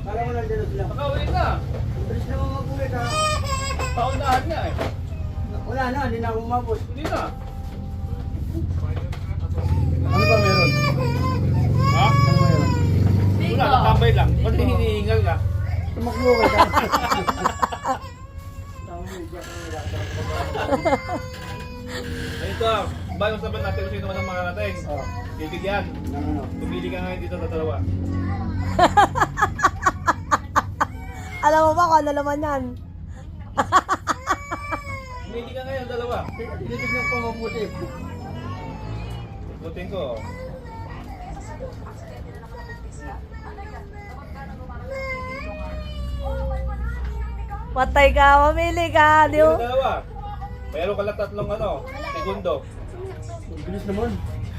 Kala mo lang dito sila. Nakauwi na. Bilis na mga mag-uwi ka. Paunahan nga eh. Wala na, hindi na ako umabot. Hindi na. Ano ba meron? Ha? Ano meron? Wala, nakatambay lang. Ba't hinihingal ka? Tumakbo ka dyan. Ito, bago sabihin natin kung sino man ang makarating. Oh, Bibigyan. ano. Pumili ka ngayon dito sa dalawa. Alam mo ba kung ano naman yan? Pumili ka ngayon, dalawa. Tinitignan ko mabuti. Ikutin ko. Patay ka, mamili ka, di Dito mo? dalawa. Meron ka lang tatlong segundo. Ang bilis naman.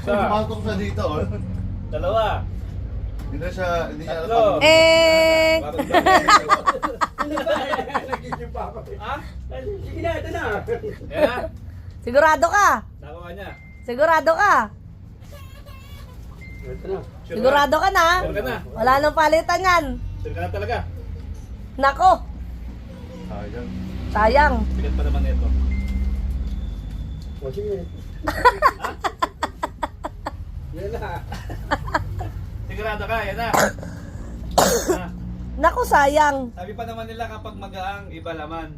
Isa. Pumasok sa dito, oh. Dalawa. Hindi niya Tatlo. Eh, Bagong dalawa. Nag-isip pa ako. Ha? Sige na, ito na. Yan na. sigurado ka? Nakuha niya. Sigurado ka? Ito na. Sure Sigurado ka na? Sure ka na. Wala nang palitan yan. Sure ka na talaga. Nako, Sayang. sayang. Bigat pa naman ito. O sige. Yan na. Sigurado ka, yan na. Ha? Nako, sayang. Sabi pa naman nila kapag magaang, iba laman.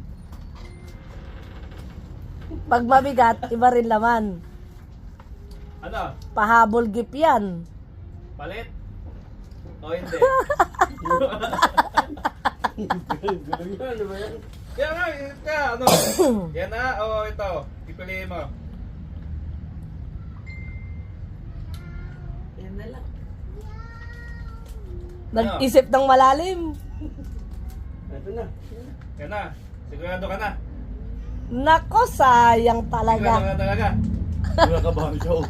Pag mabigat, iba rin laman. Ano? Pahabol gip yan. Palit? O hindi? Galing yan, ano ba yan? Yan nga, yan ka, ano? Yan na, o ito. Ipiliin mo. Nag-isip ng malalim. Ito na. Yan na. Sigurado ka na. Nako, sayang Sigurado talaga. ka na talaga. Wala ka ba siya, oh.